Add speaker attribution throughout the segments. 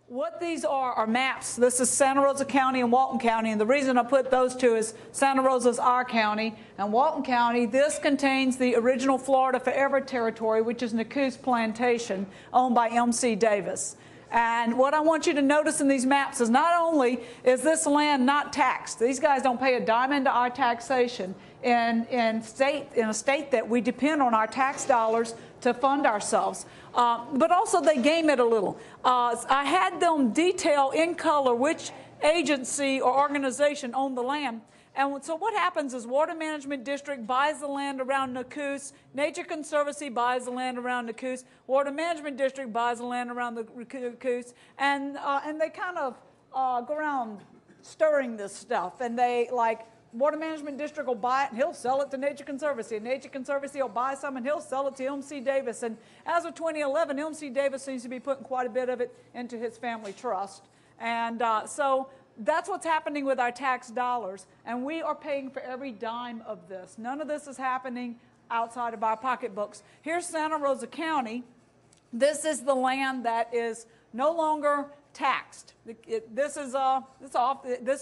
Speaker 1: what these are maps. This is Santa Rosa County and Walton County, and the reason I put those two is Santa Rosa is our county, and Walton County, this contains the original Florida Forever territory, which is Nacoos Plantation, owned by M.C. Davis. And what I want you to notice in these maps is not only is this land not taxed, these guys don't pay a dime into our taxation in a state that we depend on our tax dollars to fund ourselves. But also they game it a little. I had them detail in color which agency or organization owned the land. And so what happens is Water Management District buys the land around Nacoos, Nature Conservancy buys the land around Nacoos, Water Management District buys the land around the Nacoos, and they kind of go around stirring this stuff. And they, like, Water Management District will buy it and he'll sell it to Nature Conservancy. And Nature Conservancy will buy some and he'll sell it to M.C. Davis. And as of 2011, M.C. Davis seems to be putting quite a bit of it into his family trust. And so that's what's happening with our tax dollars. And we are paying for every dime of this. None of this is happening outside of our pocketbooks. Here's Santa Rosa County. This is the land that is no longer taxed. This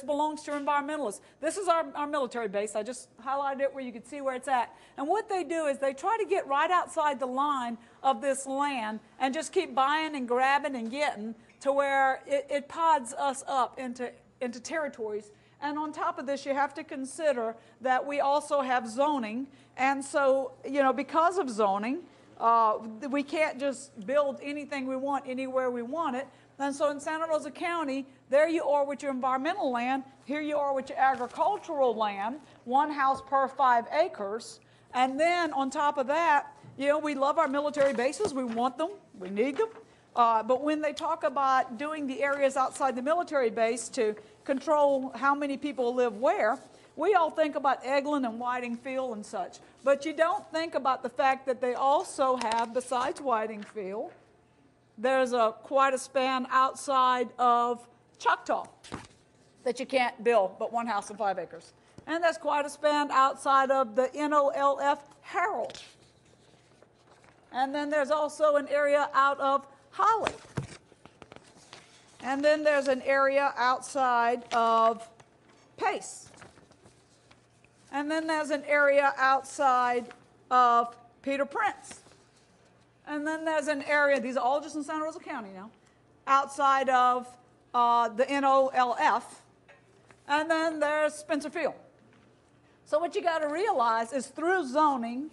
Speaker 1: belongs to environmentalists. This is our military base. I just highlighted it where you can see where it's at. And what they do is they try to get right outside the line of this land and just keep buying and grabbing and getting to where it pods us up into territories. And on top of this, you have to consider that we also have zoning. And so, because of zoning, we can't just build anything we want anywhere we want it. And so in Santa Rosa County, there you are with your environmental land. Here you are with your agricultural land, one house per 5 acres. And then on top of that, we love our military bases. We want them. We need them. But when they talk about doing the areas outside the military base to control how many people live where, we all think about Eglin and Whiting Field and such. But you don't think about the fact that they also have, besides Whiting Field, there's quite a span outside of Choctaw that you can't build but one house and 5 acres. And there's quite a span outside of the NOLF Harold. And then there's also an area out of Holly. And then there's an area outside of Pace. And then there's an area outside of Peter Prince. And then there's an area, these are all just in Santa Rosa County now, outside of the NOLF. And then there's Spencer Field. So what you got to realize is through zoning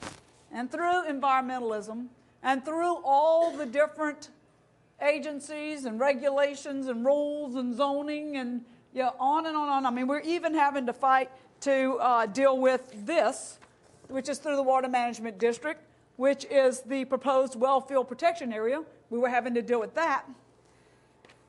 Speaker 1: and through environmentalism and through all the different agencies and regulations and rules and zoning and on and on and on. I mean, we're even having to fight to deal with this, which is through the Water Management District, which is the proposed well field protection area. We were having to deal with that.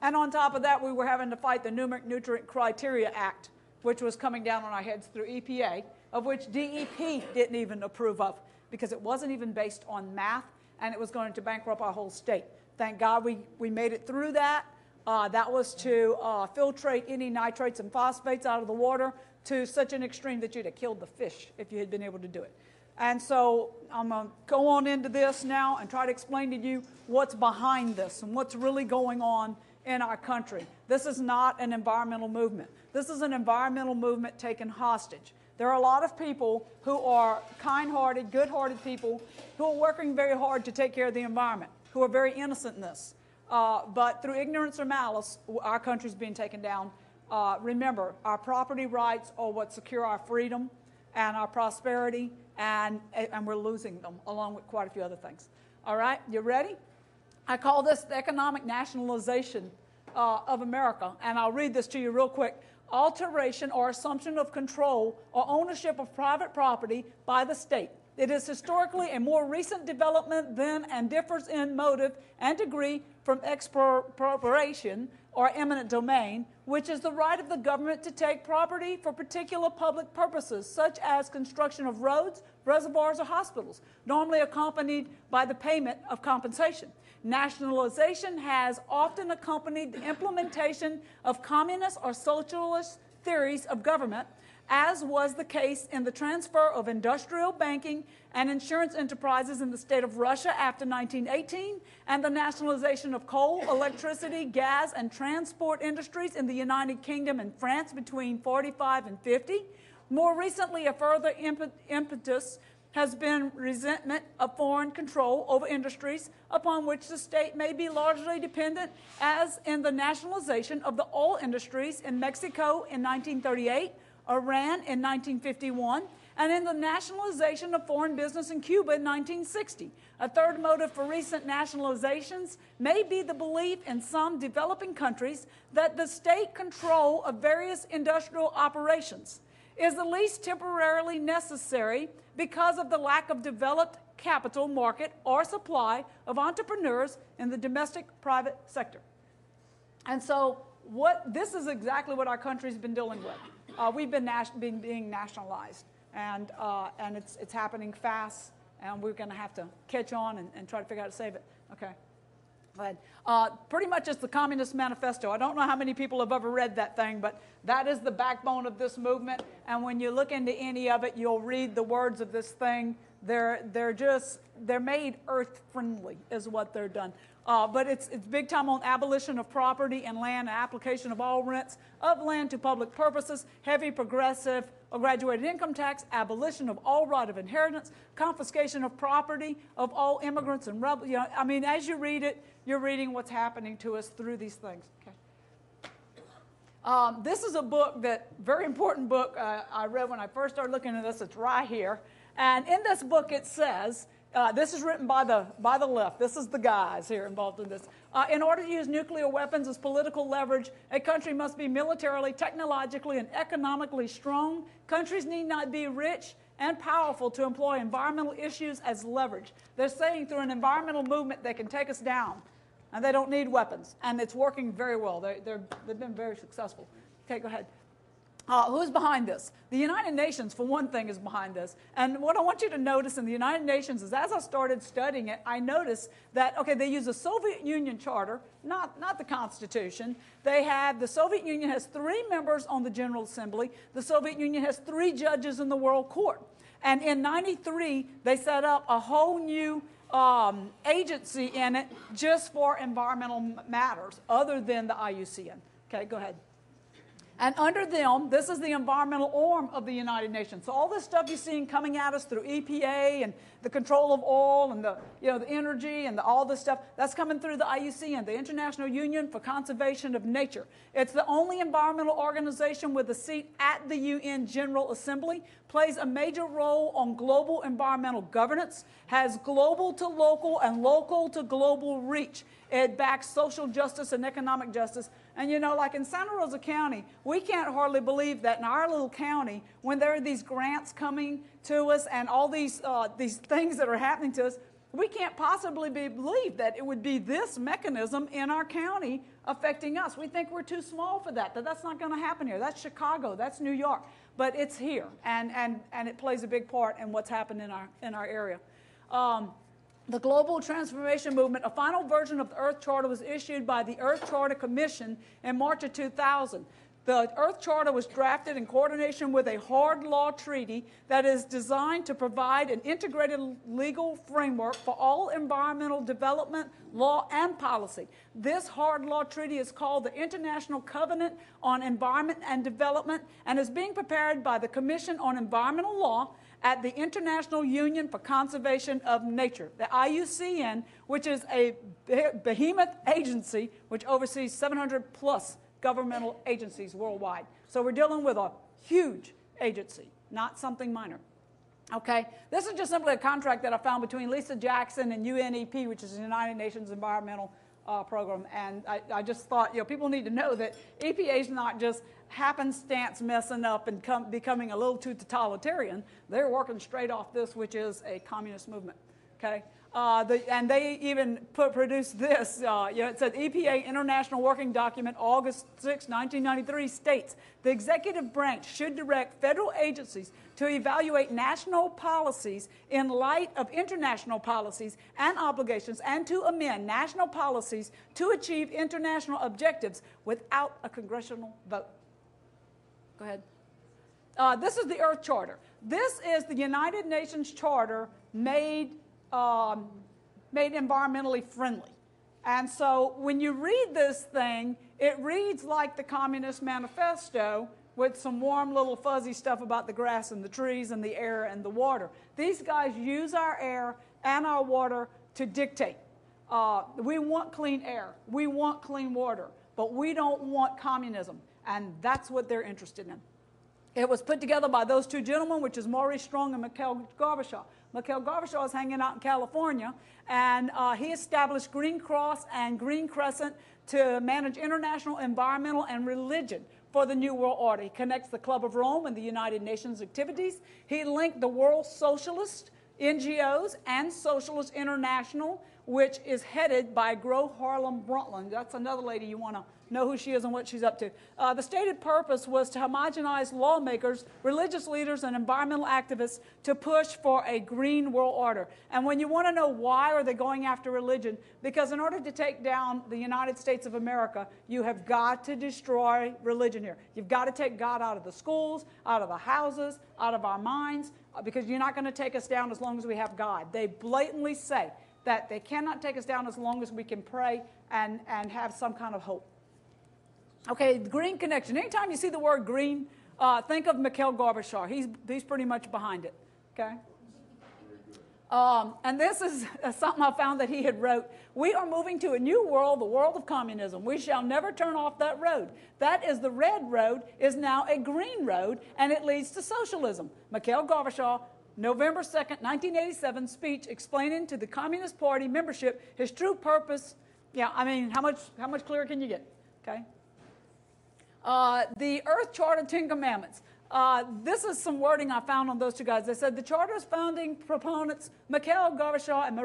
Speaker 1: And on top of that, we were having to fight the Numeric Nutrient Criteria Act, which was coming down on our heads through EPA, of which DEP didn't even approve of because it wasn't even based on math, and it was going to bankrupt our whole state. Thank God we made it through that. That was to filtrate any nitrates and phosphates out of the water to such an extreme that you'd have killed the fish if you had been able to do it. And so I'm going to go on into this now and try to explain to you what's behind this and what's really going on in our country. This is not an environmental movement. This is an environmental movement taken hostage. There are a lot of people who are kind-hearted, good-hearted people who are working very hard to take care of the environment, who are very innocent in this. But through ignorance or malice, our country's being taken down. Remember, our property rights are what secure our freedom and our prosperity, and we're losing them, along with quite a few other things. All right, you ready? I call this the economic nationalization of America, and I'll read this to you real quick. Alteration or assumption of control or ownership of private property by the state. It is historically a more recent development than and differs in motive and degree from expropriation or eminent domain, which is the right of the government to take property for particular public purposes, such as construction of roads, reservoirs, or hospitals, normally accompanied by the payment of compensation. Nationalization has often accompanied the implementation of communist or socialist theories of government, as was the case in the transfer of industrial banking and insurance enterprises in the state of Russia after 1918, and the nationalization of coal, electricity, gas, and transport industries in the United Kingdom and France between 45 and 50. More recently, a further impetus has been resentment of foreign control over industries upon which the state may be largely dependent, as in the nationalization of the oil industries in Mexico in 1938, Iran in 1951, and in the nationalization of foreign business in Cuba in 1960. A third motive for recent nationalizations may be the belief in some developing countries that the state control of various industrial operations is at least temporarily necessary because of the lack of developed capital market or supply of entrepreneurs in the domestic private sector. And so this is exactly what our country's been dealing with. We've been being nationalized, and it's happening fast, and we're going to have to catch on and try to figure out how to save it. Okay. Go ahead. Pretty much it's the Communist Manifesto. I don't know how many people have ever read that thing, but that is the backbone of this movement. And when you look into any of it, you'll read the words of this thing. They're made earth friendly is what they're done. But it's big time on abolition of property and land, application of all rents of land to public purposes, heavy progressive or graduated income tax, abolition of all right of inheritance, confiscation of property of all immigrants and rebels. You know, I mean, as you read it, you're reading what's happening to us through these things. Okay. This is a book very important book I read when I first started looking at this. It's right here. And in this book it says, this is written by the left. This is the guys here involved in this. In order to use nuclear weapons as political leverage, a country must be militarily, technologically, and economically strong. Countries need not be rich and powerful to employ environmental issues as leverage. They're saying through an environmental movement they can take us down, and they don't need weapons. And it's working very well. They've been very successful. Okay, go ahead. Who's behind this? The United Nations, for one thing, is behind this. And what I want you to notice in the United Nations is as I started studying it, I noticed that, okay, they use the Soviet Union Charter, not the Constitution. The Soviet Union has 3 members on the General Assembly. The Soviet Union has 3 judges in the World Court. And in '93, they set up a whole new agency in it just for environmental matters, other than the Iucn. Okay, go ahead. And under them, this is the environmental arm of the United Nations. So all this stuff you're seeing coming at us through EPA and the control of oil and the energy and all this stuff, that's coming through the Iucn, the International Union for Conservation of Nature. It's the only environmental organization with a seat at the UN General Assembly, plays a major role on global environmental governance, has global to local and local to global reach. It backs social justice and economic justice. And like in Santa Rosa County, we can't hardly believe that in our little county, when there are these grants coming to us and all these things that are happening to us, we can't possibly believe that it would be this mechanism in our county affecting us. We think we're too small for that that's not going to happen here. That's Chicago, that's New York. But it's here, and it plays a big part in what's happened in our area. The Global Transformation Movement, a final version of the Earth Charter was issued by the Earth Charter Commission in March of 2000. The Earth Charter was drafted in coordination with a hard law treaty that is designed to provide an integrated legal framework for all environmental development, law, and policy. This hard law treaty is called the International Covenant on Environment and Development and is being prepared by the Commission on Environmental Law at the International Union for Conservation of Nature, the IUCN, which is a behemoth agency which oversees 700 plus governmental agencies worldwide. So we're dealing with a huge agency, not something minor. Okay, this is just simply a contract that I found between Lisa Jackson and UNEP, which is the United Nations Environmental Program, and I just thought, people need to know that EPA is not just happenstance messing up and becoming a little too totalitarian. They're working straight off this, which is a communist movement. Okay, and they even produced this. It said EPA International Working Document, August 6, 1993, states the executive branch should direct federal agencies to evaluate national policies in light of international policies and obligations, and to amend national policies to achieve international objectives without a congressional vote. Go ahead. This is the Earth Charter. This is the United Nations Charter made environmentally friendly. And so when you read this thing, it reads like the Communist Manifesto with some warm little fuzzy stuff about the grass and the trees and the air and the water. These guys use our air and our water to dictate. We want clean air. We want clean water. But we don't want communism. And that's what they're interested in. It was put together by those two gentlemen, which is Maurice Strong and Mikhail Gorbachev. Mikhail Gorbachev is hanging out in California, and he established Green Cross and Green Crescent to manage international, environmental, and religion for the New World Order. He connects the Club of Rome and the United Nations activities. He linked the World Socialist NGOs and Socialist International, which is headed by Gro Harlem Brundtland. That's another lady you want to know who she is and what she's up to. The stated purpose was to homogenize lawmakers, religious leaders, and environmental activists to push for a green world order. And when you want to know why are they going after religion, because in order to take down the United States of America, you have got to destroy religion here. You've got to take God out of the schools, out of the houses, out of our minds, because you're not going to take us down as long as we have God. They blatantly say that they cannot take us down as long as we can pray and have some kind of hope. Okay, the green connection. Anytime you see the word green, think of Mikhail Gorbachev. He's pretty much behind it. Okay. And this is something I found that he had wrote. We are moving to a new world, the world of communism. We shall never turn off that road. That is the red road is now a green road, and it leads to socialism. Mikhail Gorbachev, November 2nd, 1987, speech explaining to the Communist Party membership his true purpose. Yeah, I mean, how much clearer can you get? Okay. The Earth Charter, 10 Commandments. This is some wording I found on those two guys. They said the Charter's founding proponents, Mikhail Gorbachev and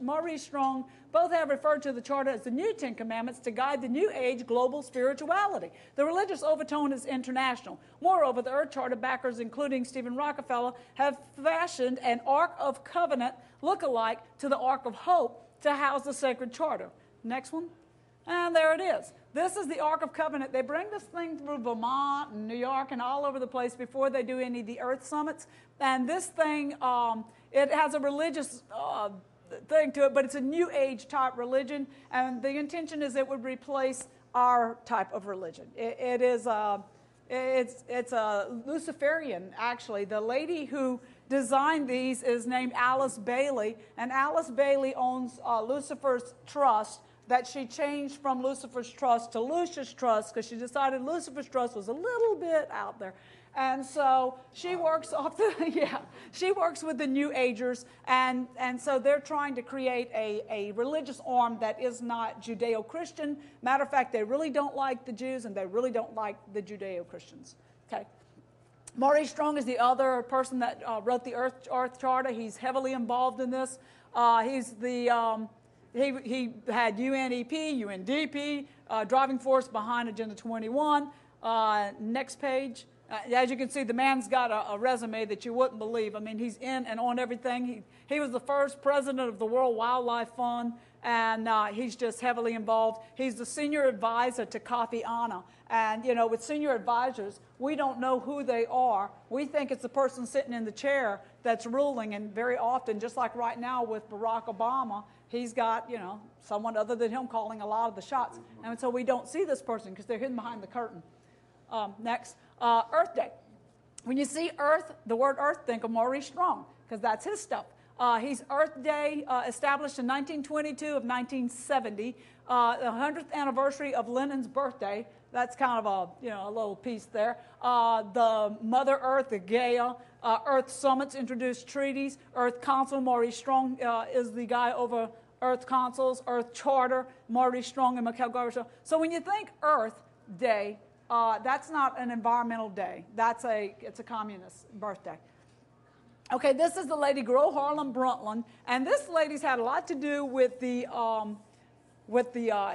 Speaker 1: Maurice Strong, both have referred to the Charter as the new 10 Commandments to guide the new age global spirituality. The religious overtone is international. Moreover, the Earth Charter backers, including Stephen Rockefeller, have fashioned an Ark of Covenant look-alike to the Ark of Hope to house the sacred Charter. Next one. And there it is. This is the Ark of Covenant. They bring this thing through Vermont and New York and all over the place before they do any of the Earth summits. And this thing, it has a religious thing to it, but it's a New Age type religion. And the intention is it would replace our type of religion. It's a Luciferian, actually. The lady who designed these is named Alice Bailey, and Alice Bailey owns Lucifer's Trust, that she changed from Lucifer's Trust to Lucius Trust because she decided Lucifer's Trust was a little bit out there. And so she works she works with the New Agers, and so they're trying to create a religious arm that is not Judeo-Christian. Matter of fact, they really don't like the Jews, and they really don't like the Judeo-Christians. Okay. Maurice Strong is the other person that wrote the Earth Charter. He's heavily involved in this. He's the He had UNEP, UNDP, driving force behind Agenda 21. Next page. As you can see, the man's got a resume that you wouldn't believe. I mean, he's in and on everything. He was the first president of the World Wildlife Fund, and he's just heavily involved. He's the senior advisor to Kofi Annan. And, you know, with senior advisors, we don't know who they are. We think it's the person sitting in the chair that's ruling, and very often, just like right now with Barack Obama, he's got, you know, someone other than him calling a lot of the shots. And so we don't see this person because they're hidden behind the curtain. Next, Earth Day. When you see Earth, the word Earth, think of Maurice Strong, because that's his stuff. He's Earth Day, established in 1922 of 1970, the 100th anniversary of Lenin's birthday. That's kind of a little piece there. The Mother Earth, the Gaia, Earth Summits introduced treaties. Earth Council, Maurice Strong is the guy over Earth Councils. Earth Charter, Maurice Strong and Mikhail Gorbachev. So when you think Earth Day, that's not an environmental day. It's a communist birthday. Okay, this is the lady Gro Harlem Brundtland, and this lady's had a lot to do with the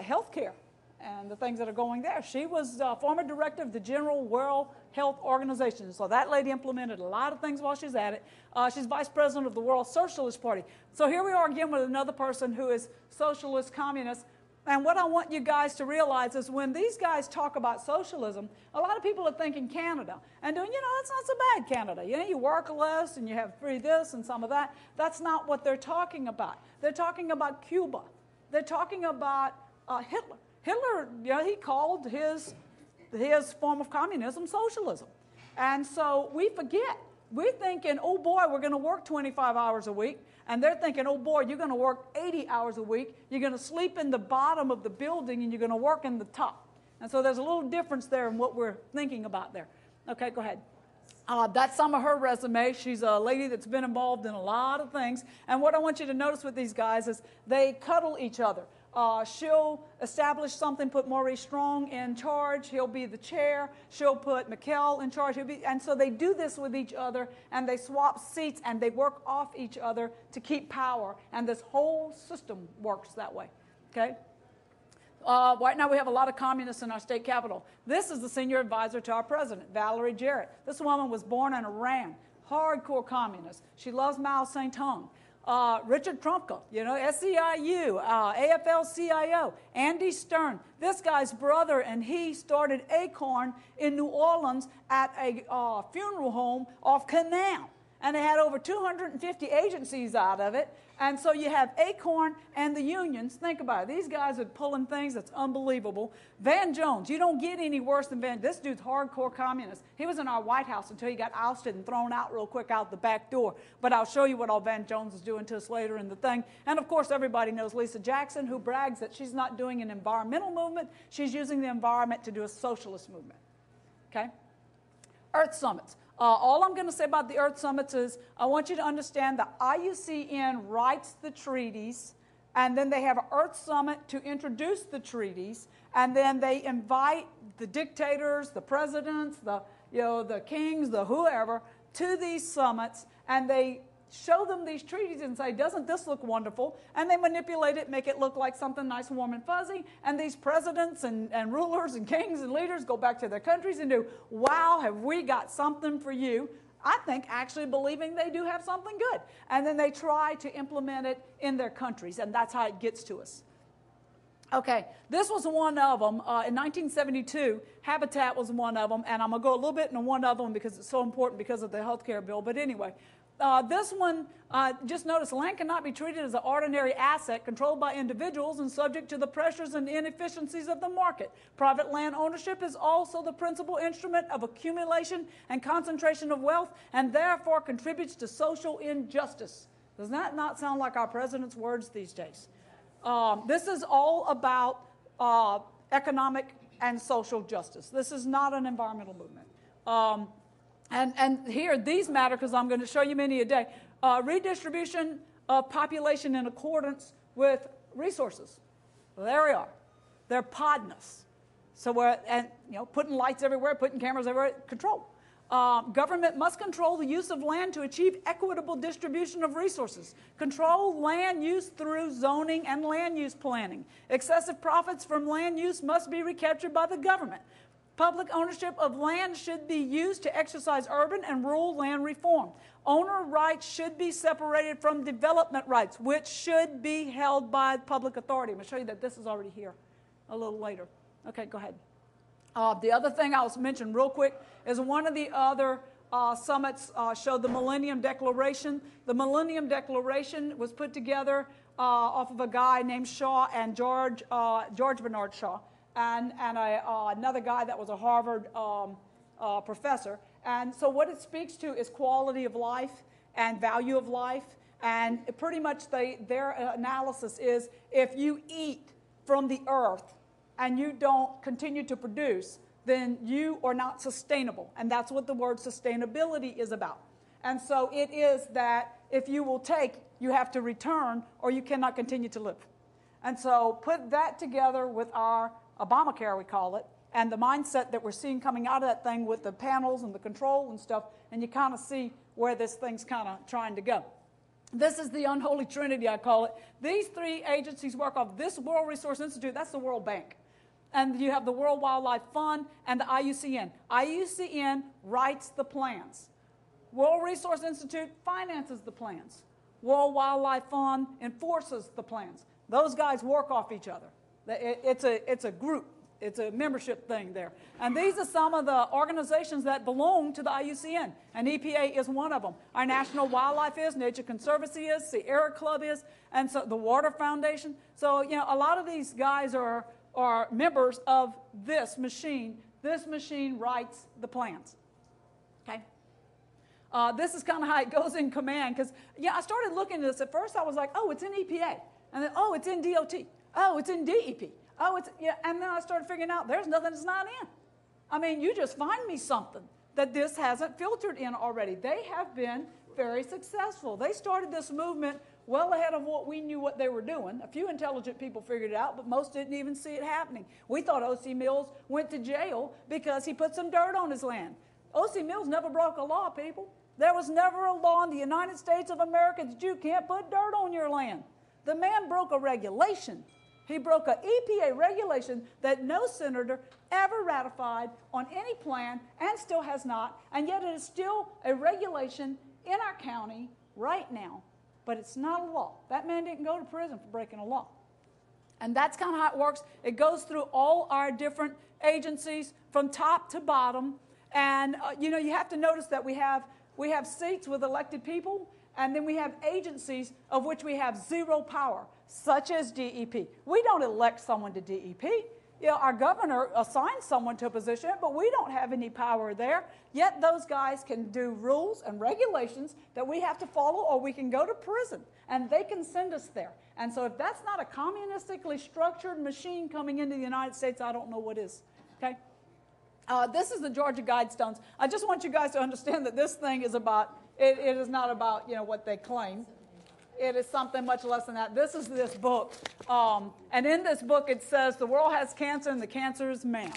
Speaker 1: health care and the things that are going there. She was former director of the General World Health Organization, so that lady implemented a lot of things while she's at it. She's vice president of the World Socialist Party. So here we are again with another person who is socialist, communist. And what I want you guys to realize is when these guys talk about socialism, a lot of people are thinking Canada. And doing, that's not so bad, Canada. You work less and you have free this and some of that. That's not what they're talking about. They're talking about Cuba. They're talking about Hitler. Hitler, he called his form of communism socialism. And so we forget. We're thinking, oh boy, we're going to work 25 hours a week. And they're thinking, oh boy, you're going to work 80 hours a week. You're going to sleep in the bottom of the building and you're going to work in the top. And so there's a little difference there in what we're thinking about there. Okay, go ahead. That's some of her resume. She's a lady that's been involved in a lot of things. And what I want you to notice with these guys is they cuddle each other. She'll establish something, put Maurice Strong in charge. He'll be the chair. She'll put Mikkel in charge. And so they do this with each other, and they swap seats, and they work off each other to keep power. And this whole system works that way. Okay? Right now we have a lot of communists in our state capital. This is the senior advisor to our president, Valerie Jarrett. This woman was born in Iran, hardcore communist. She loves Mao Zedong. Richard Trumka, SEIU, AFL-CIO, Andy Stern. This guy's brother and he started Acorn in New Orleans at a funeral home off Canal. And they had over 250 agencies out of it. And so you have Acorn and the unions. Think about it. These guys are pulling things that's unbelievable. Van Jones, you don't get any worse than Van. This dude's hardcore communist. He was in our White House until he got ousted and thrown out real quick out the back door. But I'll show you what all Van Jones is doing to us later in the thing. And of course, everybody knows Lisa Jackson, who brags that she's not doing an environmental movement. She's using the environment to do a socialist movement. Okay? Earth summits. All I'm going to say about the Earth Summits is I want you to understand that IUCN writes the treaties, and then they have an Earth Summit to introduce the treaties, and then they invite the dictators, the presidents, the kings, the whoever, to these summits, and they show them these treaties and say, doesn't this look wonderful? And they manipulate it, make it look like something nice, warm, and fuzzy. And these presidents and rulers and kings and leaders go back to their countries and do, wow, have we got something for you? I think actually believing they do have something good. And then they try to implement it in their countries, and that's how it gets to us. Okay, this was one of them. In 1972, Habitat was one of them, and I'm going to go a little bit into one of them because it's so important because of the health care bill. But anyway, this one, just notice, land cannot be treated as an ordinary asset controlled by individuals and subject to the pressures and inefficiencies of the market. Private land ownership is also the principal instrument of accumulation and concentration of wealth and therefore contributes to social injustice. Does that not sound like our president's words these days? This is all about economic and social justice. This is not an environmental movement. And here, these matter because I'm going to show you many a day. Redistribution of population in accordance with resources. Well, there we are. They're podness. So we're putting lights everywhere, putting cameras everywhere. Control. Government must control the use of land to achieve equitable distribution of resources. Control land use through zoning and land use planning. Excessive profits from land use must be recaptured by the government. Public ownership of land should be used to exercise urban and rural land reform. Owner rights should be separated from development rights, which should be held by public authority. I'm going to show you that this is already here a little later. Okay, go ahead. The other thing I'll mention real quick is one of the other summits showed the Millennium Declaration. The Millennium Declaration was put together off of a guy named Shaw and George Bernard Shaw. And another guy that was a Harvard professor. And so what it speaks to is quality of life and value of life. And pretty much their analysis is if you eat from the earth and you don't continue to produce, then you are not sustainable. And that's what the word sustainability is about. And so it is that if you will take, you have to return or you cannot continue to live. And so put that together with our Obamacare, we call it, and the mindset that we're seeing coming out of that thing with the panels and the control and stuff, and you kind of see where this thing's kind of trying to go. This is the unholy trinity, I call it. These three agencies work off this World Resource Institute. That's the World Bank. And you have the World Wildlife Fund and the IUCN. IUCN writes the plans. World Resource Institute finances the plans. World Wildlife Fund enforces the plans. Those guys work off each other. It's a group. It's a membership thing there. And these are some of the organizations that belong to the IUCN, and EPA is one of them. Our National Wildlife is, Nature Conservancy is, Sierra Club is, and so the Water Foundation. So, you know, a lot of these guys are members of this machine. This machine writes the plans. Okay? This is kind of how it goes in command, because, yeah, I started looking at this. At first I was like, oh, it's in EPA. And then, oh, it's in DOT. Oh, it's in DEP. Oh, it's, yeah, and then I started figuring out there's nothing that's not in. I mean, you just find me something that this hasn't filtered in already. They have been very successful. They started this movement well ahead of what we knew what they were doing. A few intelligent people figured it out, but most didn't even see it happening. We thought O.C. Mills went to jail because he put some dirt on his land. O.C. Mills never broke a law, people. There was never a law in the United States of America that you can't put dirt on your land. The man broke a regulation. He broke an EPA regulation that no senator ever ratified on any plan and still has not, and yet it is still a regulation in our county right now, but it's not a law. That man didn't go to prison for breaking a law. And that's kind of how it works. It goes through all our different agencies from top to bottom, and you know, you have to notice that we have seats with elected people, and then we have agencies of which we have zero power, such as DEP. We don't elect someone to DEP. You know, our governor assigns someone to a position, but we don't have any power there. Yet those guys can do rules and regulations that we have to follow, or we can go to prison, and they can send us there. And so if that's not a communistically structured machine coming into the United States, I don't know what is. Okay? This is the Georgia Guidestones. I just want you guys to understand that this thing is about, it is not about, you know, what they claim. It is something much less than that. This is this book. And in this book it says the world has cancer and the cancer is man.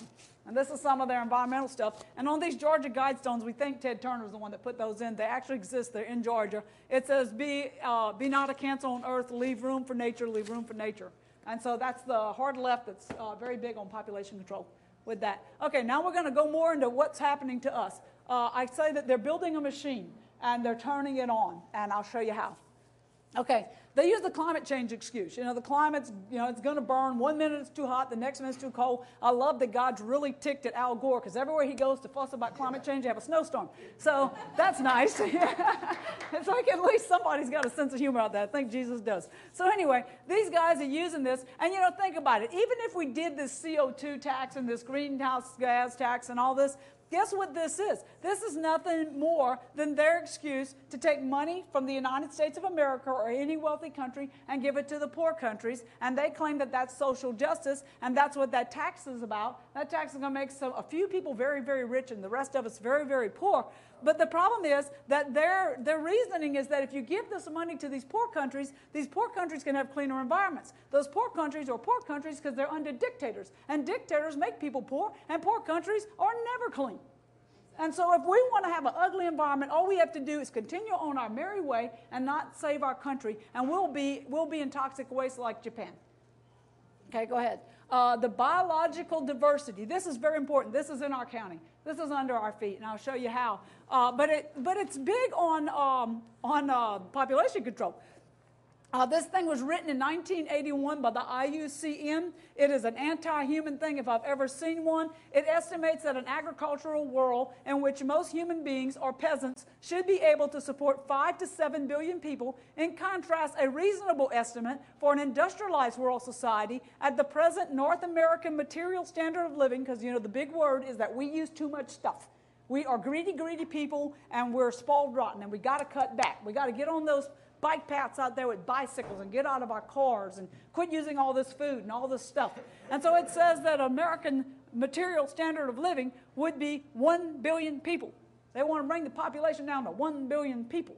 Speaker 1: And this is some of their environmental stuff. And on these Georgia Guidestones, we think Ted Turner is the one that put those in. They actually exist. They're in Georgia. It says, be not a cancer on earth, leave room for nature, leave room for nature. And so that's the hard left that's very big on population control with that. Okay, now we're going to go more into what's happening to us. I say that they're building a machine and they're turning it on, and I'll show you how. Okay, they use the climate change excuse. You know, the climate's, you know, it's going to burn. 1 minute it's too hot, the next minute it's too cold. I love that God's really ticked at Al Gore, because everywhere he goes to fuss about climate change, they have a snowstorm. So that's nice. It's like at least somebody's got a sense of humor out there. I think Jesus does. So anyway, these guys are using this, and you know, think about it. Even if we did this CO2 tax and this greenhouse gas tax and all this, guess what this is? This is nothing more than their excuse to take money from the United States of America or any wealthy country and give it to the poor countries. And they claim that that's social justice, and that's what that tax is about. That tax is going to make a few people very, very rich and the rest of us very, very poor. But the problem is that their reasoning is that if you give this money to these poor countries can have cleaner environments. Those poor countries are poor countries because they're under dictators. And dictators make people poor, and poor countries are never clean. And so if we want to have an ugly environment, all we have to do is continue on our merry way and not save our country, and we'll be in toxic waste like Japan. Okay, go ahead. The biological diversity. This is very important. This is in our county. This is under our feet, and I'll show you how. But it's big on population control. This thing was written in 1981 by the Iucn. It is an anti-human thing if I've ever seen one. It estimates that an agricultural world in which most human beings or peasants should be able to support 5 to 7 billion people. In contrast, a reasonable estimate for an industrialized world society at the present North American material standard of living, because you know the big word is that we use too much stuff. We are greedy, greedy people, and we're spoiled rotten, and we got to cut back. We got to get on those bike paths out there with bicycles and get out of our cars and quit using all this food and all this stuff. And so it says that American material standard of living would be 1 billion people. They want to bring the population down to 1 billion people.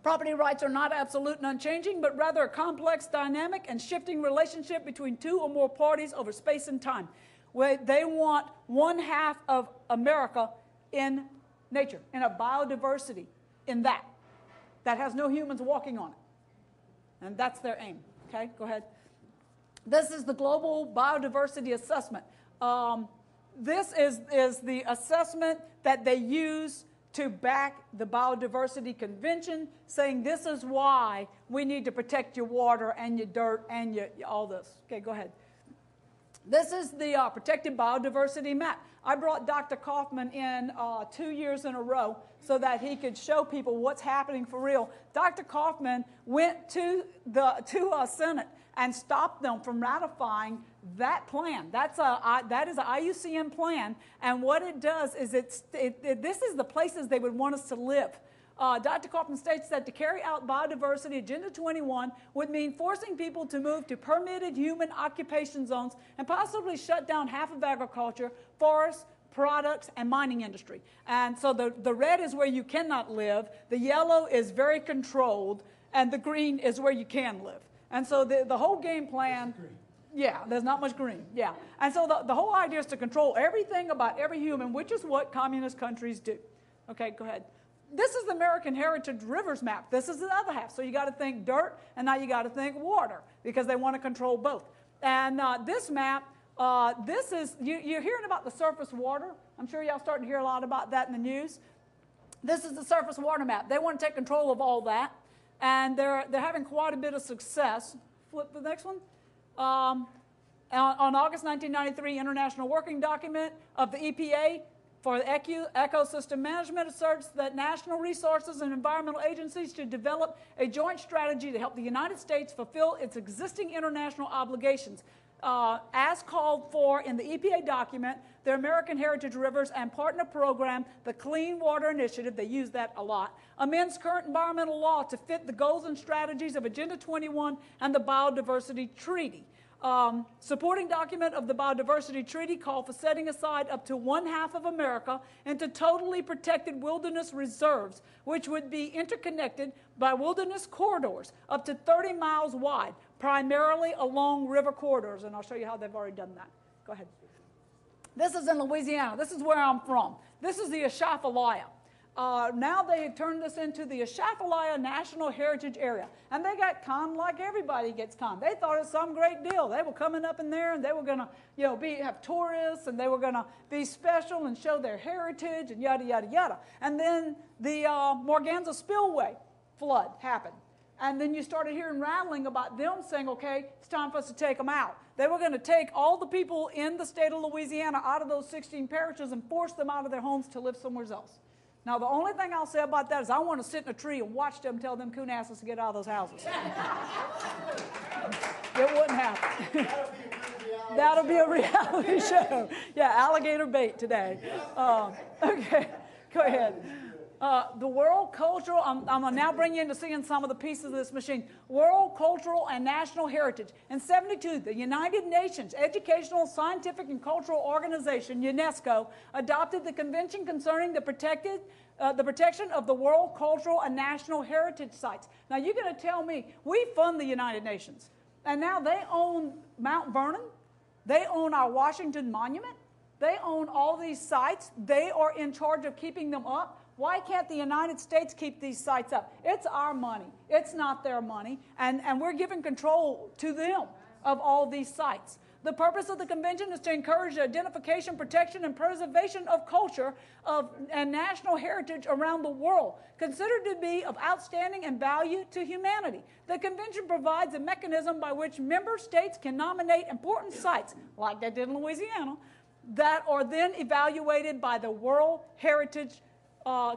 Speaker 1: Property rights are not absolute and unchanging, but rather a complex, dynamic, and shifting relationship between two or more parties over space and time. Where they want 1/2 of America in nature, in a biodiversity, in that has no humans walking on it. And that's their aim. Okay, go ahead. This is the Global Biodiversity Assessment. This is the assessment that they use to back the Biodiversity Convention, saying this is why we need to protect your water and your dirt and your all this. Okay, go ahead. This is the protected biodiversity map. I brought Dr. Kaufman in 2 years in a row so that he could show people what's happening for real. Dr. Kaufman went to the Senate and stopped them from ratifying that plan. That is an IUCN plan, and what it does is this is the places they would want us to live. Dr. Kaufman states that to carry out Biodiversity Agenda 21 would mean forcing people to move to permitted human occupation zones and possibly shut down half of agriculture, forests, products, and mining industry. And so the red is where you cannot live, the yellow is very controlled, and the green is where you can live. And so the whole game plan, yeah, there's not much green, yeah. And so the whole idea is to control everything about every human, which is what communist countries do. Okay, go ahead. This is the American Heritage Rivers map. This is the other half. So you got to think dirt, and now you got to think water, because they want to control both. And this map, this is, you're hearing about the surface water. I'm sure y'all starting to hear a lot about that in the news. This is the surface water map. They want to take control of all that, and they're having quite a bit of success. Flip the next one. On August 1993, International Working Document of the EPA for ecosystem management asserts that national resources and environmental agencies should develop a joint strategy to help the United States fulfill its existing international obligations. As called for in the EPA document, the American Heritage Rivers and Partner Program, the Clean Water Initiative, they use that a lot, amends current environmental law to fit the goals and strategies of Agenda 21 and the Biodiversity Treaty. Supporting document of the Biodiversity Treaty called for setting aside up to 1/2 of America into totally protected wilderness reserves, which would be interconnected by wilderness corridors up to 30 miles wide, primarily along river corridors. And I'll show you how they've already done that. Go ahead. This is in Louisiana. This is where I'm from. This is the Atchafalaya. Now they have turned this into the Atchafalaya National Heritage Area. And they got con like everybody gets con. They thought it was some great deal. They were coming up in there and they were going to have tourists and they were going to be special and show their heritage and yada, yada, yada. And then the Morganza Spillway flood happened. And then you started hearing rattling about them saying, okay, it's time for us to take them out. They were going to take all the people in the state of Louisiana out of those 16 parishes and force them out of their homes to live somewhere else. Now, the only thing I'll say about that is I want to sit in a tree and watch them tell them coon asses to get out of those houses. It wouldn't happen. That'll be a reality show. Yeah, alligator bait today. Okay, go ahead. The World Cultural, I'm going to now bring you into seeing some of the pieces of this machine. World Cultural and National Heritage. In 1972, the United Nations Educational, Scientific, and Cultural Organization, UNESCO, adopted the Convention concerning the protection of the World Cultural and National Heritage Sites. Now, you're going to tell me, we fund the United Nations, and now they own Mount Vernon, they own our Washington Monument, they own all these sites, they are in charge of keeping them up. Why can't the United States keep these sites up? It's our money. It's not their money. And we're giving control to them of all these sites. The purpose of the convention is to encourage the identification, protection, and preservation of culture and national heritage around the world, considered to be of outstanding and value to humanity. The convention provides a mechanism by which member states can nominate important sites, like they did in Louisiana, that are then evaluated by the World Heritage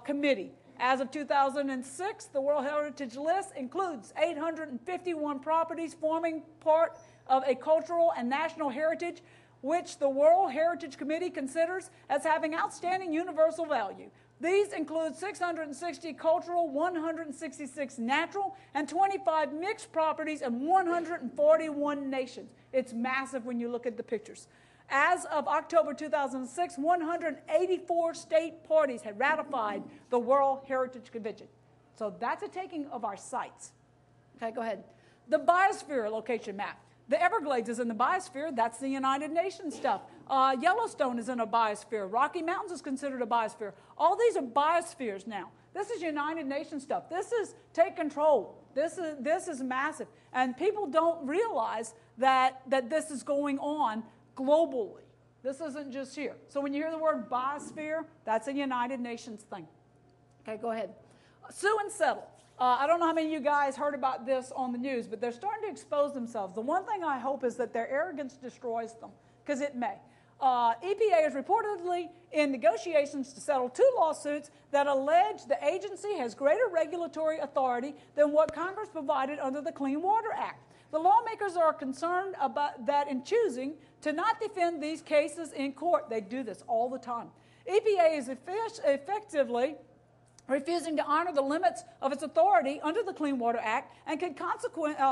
Speaker 1: Committee. As of 2006, the World Heritage List includes 851 properties forming part of a cultural and national heritage, which the World Heritage Committee considers as having outstanding universal value. These include 660 cultural, 166 natural, and 25 mixed properties in 141 nations. It's massive when you look at the pictures. As of October 2006, 184 state parties had ratified the World Heritage Convention. So that's a taking of our sites. Okay, go ahead. The Biosphere Location Map. The Everglades is in the biosphere. That's the United Nations stuff. Yellowstone is in a biosphere. Rocky Mountains is considered a biosphere. All these are biospheres now. This is United Nations stuff. This is take control. This is massive. And people don't realize that this is going on globally. This isn't just here. So when you hear the word biosphere, that's a United Nations thing. Okay, go ahead. Sue and settle. I don't know how many of you guys heard about this on the news, but they're starting to expose themselves. The one thing I hope is that their arrogance destroys them, because it may. EPA is reportedly in negotiations to settle 2 lawsuits that allege the agency has greater regulatory authority than what Congress provided under the Clean Water Act. The lawmakers are concerned about that in choosing to not defend these cases in court. They do this all the time. EPA is effectively refusing to honor the limits of its authority under the Clean Water Act and can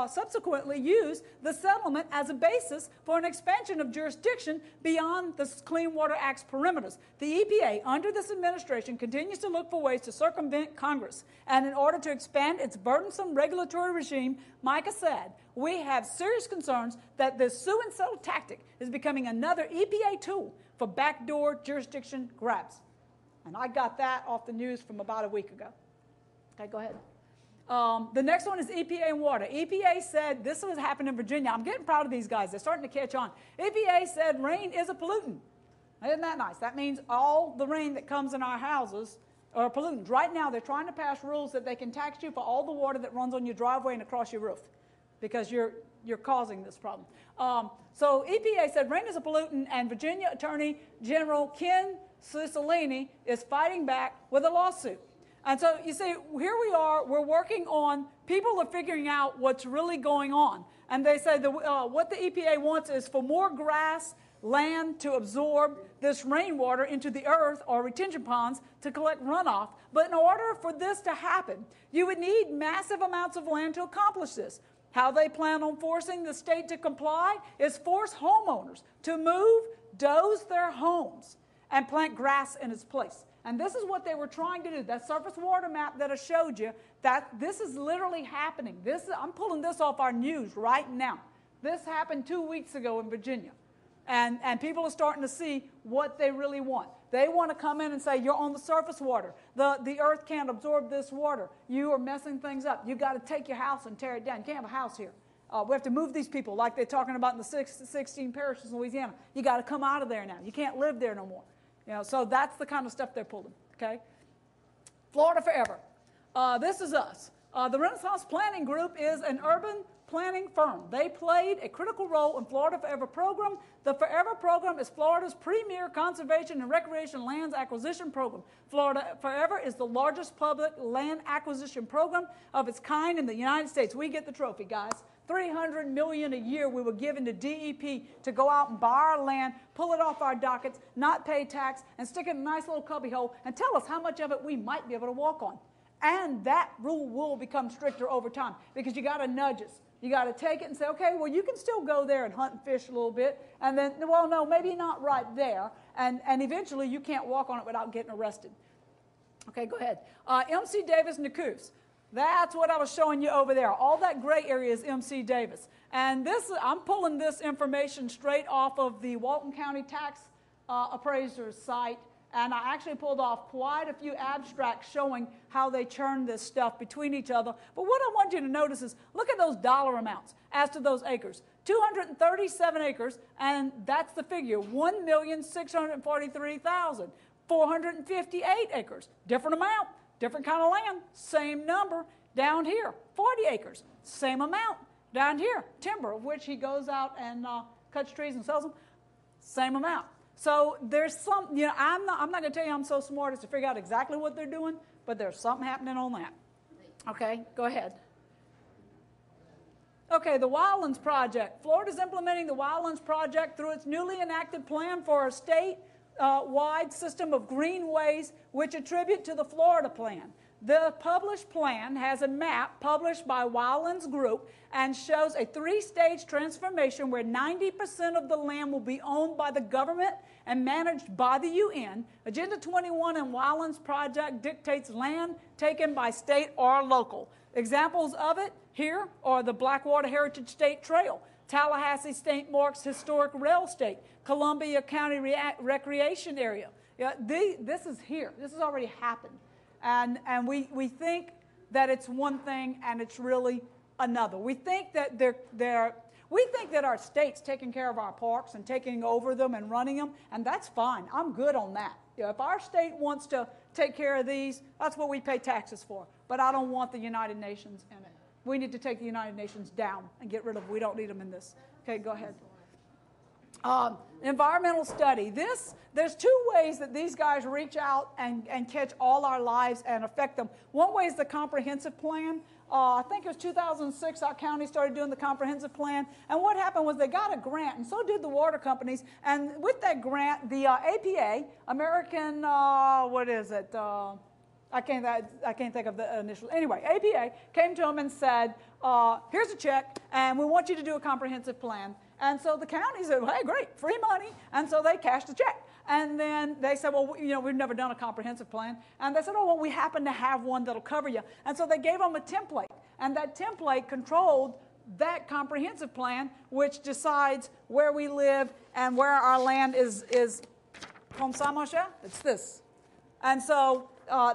Speaker 1: subsequently use the settlement as a basis for an expansion of jurisdiction beyond the Clean Water Act's perimeters. The EPA, under this administration, continues to look for ways to circumvent Congress. And in order to expand its burdensome regulatory regime, Micah said, we have serious concerns that this sue and settle tactic is becoming another EPA tool for backdoor jurisdiction grabs. And I got that off the news from about a week ago. Okay, go ahead. The next one is EPA and water. EPA said, this was happening in Virginia. I'm getting proud of these guys. They're starting to catch on. EPA said rain is a pollutant. Isn't that nice? That means all the rain that comes in our houses are pollutants. Right now, they're trying to pass rules that they can tax you for all the water that runs on your driveway and across your roof because you're causing this problem. So EPA said rain is a pollutant, and Virginia Attorney General Ken Cicilline is fighting back with a lawsuit. And so you see, here we are, we're working on, people are figuring out what's really going on. And they say what the EPA wants is for more grass land to absorb this rainwater into the earth or retention ponds to collect runoff. But in order for this to happen, you would need massive amounts of land to accomplish this. How they plan on forcing the state to comply is force homeowners to move, doze their homes, and plant grass in its place. And this is what they were trying to do. That surface water map that I showed you, that this is literally happening. I'm pulling this off our news right now. This happened 2 weeks ago in Virginia. And people are starting to see what they really want. They want to come in and say, you're on the surface water. The earth can't absorb this water. You are messing things up. You've got to take your house and tear it down. You can't have a house here. We have to move these people like they're talking about in the 16 parishes in Louisiana. You got to come out of there now. You can't live there no more. So that's the kind of stuff they're pulling, okay? Florida Forever. This is us. The Renaissance Planning Group is an urban planning firm. They played a critical role in Florida Forever program. The Forever program is Florida's premier conservation and recreation lands acquisition program. Florida Forever is the largest public land acquisition program of its kind in the United States. We get the trophy, guys. $300 million a year we were given to DEP to go out and buy our land, pull it off our dockets, not pay tax, and stick it in a nice little cubby hole and tell us how much of it we might be able to walk on. And that rule will become stricter over time because you got to nudge us. You got to take it and say, okay, well, you can still go there and hunt and fish a little bit. And then, well, no, maybe not right there. And eventually you can't walk on it without getting arrested. Okay, go ahead. MC Davis Nacoos. That's what I was showing you over there. All that gray area is MC Davis. And this, I'm pulling this information straight off of the Walton County Tax Appraiser's site. And I actually pulled off quite a few abstracts showing how they churn this stuff between each other. But what I want you to notice is, look at those dollar amounts as to those acres. 237 acres, and that's the figure, 1,643,000. 458 acres, different amount, different kind of land, same number. Down here, 40 acres, same amount. Down here, timber, of which he goes out and cuts trees and sells them, same amount. So there's some, I'm not going to tell you I'm so smart as to figure out exactly what they're doing, but there's something happening on that. Okay, go ahead. Okay, the Wildlands Project. Florida's implementing the Wildlands Project through its newly enacted plan for a state-wide system of greenways which attribute to the Florida Plan. The published plan has a map published by Wildlands Group and shows a 3-stage transformation where 90% of the land will be owned by the government and managed by the Iucn. Agenda 21 and Wildlands Project dictates land taken by state or local. Examples of it here are the Blackwater Heritage State Trail, Tallahassee St. Mark's Historic Rail Estate, Columbia County Recreation Area. This is here. This has already happened. And we think that it's one thing and it's really another. We think that we think that our state's taking care of our parks and taking over them and running them, and that's fine. I'm good on that. If our state wants to take care of these, that's what we pay taxes for. But I don't want the United Nations in it. We need to take the United Nations down and get rid of them. We don't need them in this. Okay, go ahead. Environmental study. There's two ways that these guys reach out and catch all our lives and affect them. One way is the comprehensive plan. I think it was 2006 our county started doing the comprehensive plan. And what happened was they got a grant, and so did the water companies. And with that grant, the APA, American, what is it? I can't think of the initial. Anyway, APA came to them and said, here's a check, and we want you to do a comprehensive plan. And so the county said, well, hey, great, free money. And so they cashed the check. And then they said, well, you know, we've never done a comprehensive plan. And they said, oh, well, we happen to have one that'll cover you. And so they gave them a template. And that template controlled that comprehensive plan, which decides where we live and where our land is. Comme ça, mon cher? It's this. And so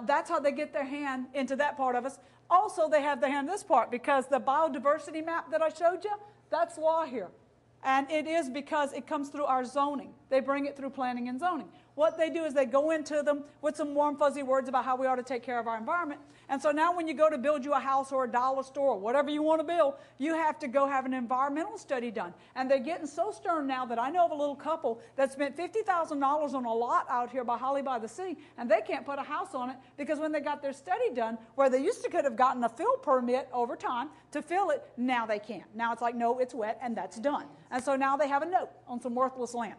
Speaker 1: that's how they get their hand into that part of us. Also, they have their hand in this part because the biodiversity map that I showed you, that's law here. And it is because it comes through our zoning. They bring it through planning and zoning. What they do is they go into them with some warm, fuzzy words about how we ought to take care of our environment. And so now when you go to build you a house or a dollar store or whatever you want to build, you have to go have an environmental study done. And they're getting so stern now that I know of a little couple that spent $50,000 on a lot out here by Holly by the Sea, and they can't put a house on it because when they got their study done, where they used to could have gotten a fill permit over time to fill it, now they can't. Now it's like, no, it's wet, and that's done. And so now they have a note on some worthless land.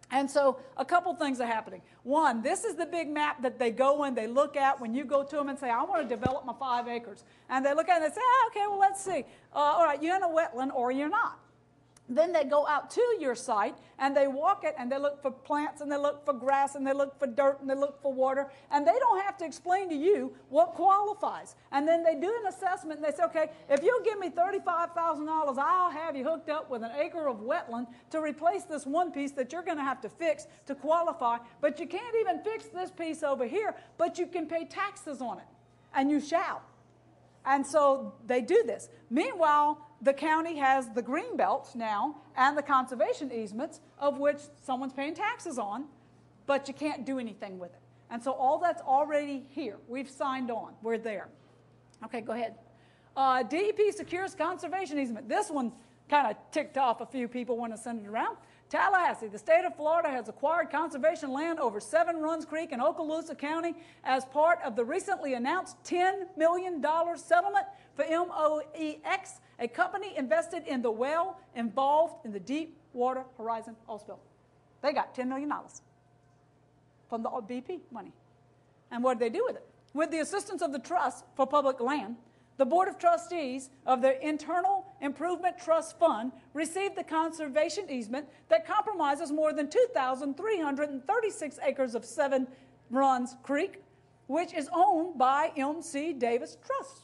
Speaker 1: And so a couple things are happening. One, this is the big map that they go and they look at when you go to them and say, I want to develop my 5 acres. And they look at it and they say, okay, well, let's see. All right, you're in a wetland or you're not. Then they go out to your site and they walk it and they look for plants and they look for grass and they look for dirt and they look for water. And they don't have to explain to you what qualifies. And then they do an assessment and they say, okay, if you'll give me $35,000, I'll have you hooked up with an acre of wetland to replace this one piece that you're going to have to fix to qualify. But you can't even fix this piece over here, but you can pay taxes on it. And you shall. And so they do this. Meanwhile, the county has the green belts now and the conservation easements of which someone's paying taxes on, but you can't do anything with it. And so all that's already here. We've signed on. We're there. Okay, go ahead. DEP secures conservation easement. This one kind of ticked off a few people when I sent it around. Tallahassee, the state of Florida has acquired conservation land over 7 Runs Creek in Okaloosa County as part of the recently announced $10 million settlement for MOEX, a company invested in the well involved in the Deepwater Horizon oil spill. They got $10 million from the BP money. And what did they do with it? With the assistance of the Trust for Public Land, the Board of Trustees of the Internal Improvement Trust Fund received the conservation easement that compromises more than 2,336 acres of 7 Runs Creek, which is owned by M.C. Davis Trust.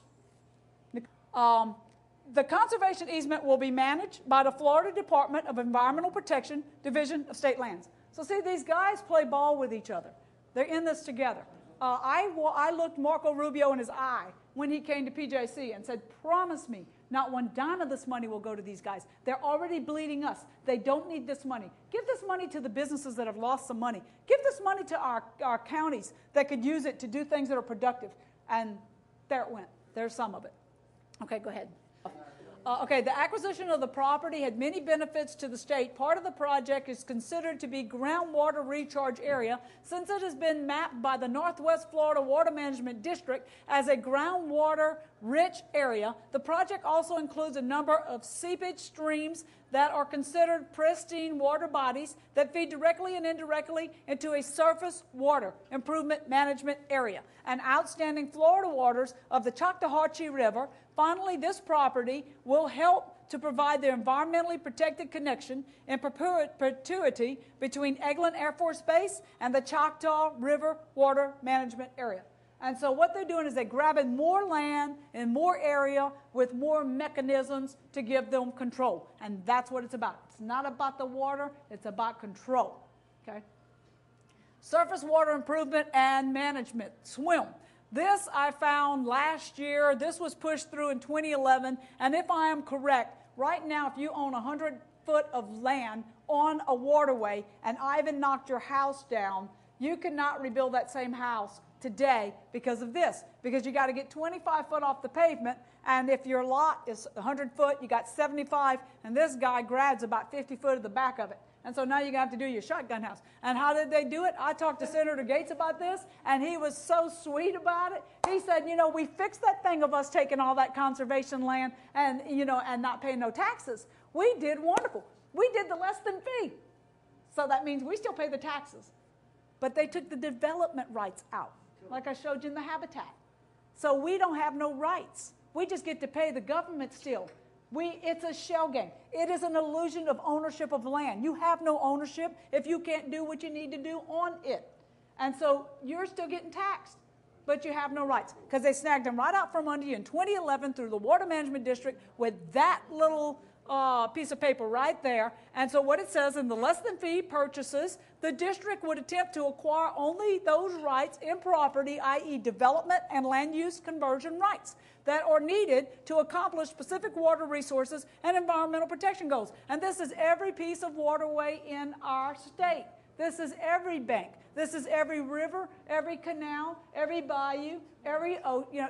Speaker 1: The conservation easement will be managed by the Florida Department of Environmental Protection, Division of State Lands. So see, these guys play ball with each other. They're in this together. I looked Marco Rubio in his eye when he came to PJC and said, promise me not one dime of this money will go to these guys. They're already bleeding us. They don't need this money. Give this money to the businesses that have lost some money. Give this money to our counties that could use it to do things that are productive. And there it went. There's some of it. Okay, go ahead. Okay, the acquisition of the property had many benefits to the state. Part of the project is considered to be groundwater recharge area since it has been mapped by the Northwest Florida Water Management District as a groundwater-rich area. The project also includes a number of seepage streams that are considered pristine water bodies that feed directly and indirectly into a surface water improvement management area and outstanding Florida waters of the Choctawhatchee River. Finally, this property will help to provide the environmentally protected connection in perpetuity between Eglin Air Force Base and the Choctaw River Water Management Area. And so what they're doing is they're grabbing more land and more area with more mechanisms to give them control. And that's what it's about. It's not about the water, it's about control. Okay? Surface water improvement and management, SWIM. This I found last year. This was pushed through in 2011. And if I am correct, right now if you own 100 foot of land on a waterway and Ivan knocked your house down, you cannot rebuild that same house today because of this. Because you got to get 25 foot off the pavement, and if your lot is 100 foot, you got 75, and this guy grabs about 50 foot of the back of it. And so now you're going to have to do your shotgun house. And how did they do it? I talked to Senator Gates about this, and he was so sweet about it. He said, you know, we fixed that thing of us taking all that conservation land and, you know, and not paying no taxes. We did wonderful. We did the less than fee. So that means we still pay the taxes. But they took the development rights out, like I showed you in the habitat. So we don't have no rights. We just get to pay the government still. It's a shell game. It is an illusion of ownership of land. You have no ownership if you can't do what you need to do on it. And so you're still getting taxed, but you have no rights because they snagged them right out from under you in 2011 through the Water Management District with that little piece of paper right there. And so what it says in the less than fee purchases, the district would attempt to acquire only those rights in property, i.e. development and land use conversion rights that are needed to accomplish specific water resources and environmental protection goals. And this is every piece of waterway in our state. This is every bank. This is every river, every canal, every bayou,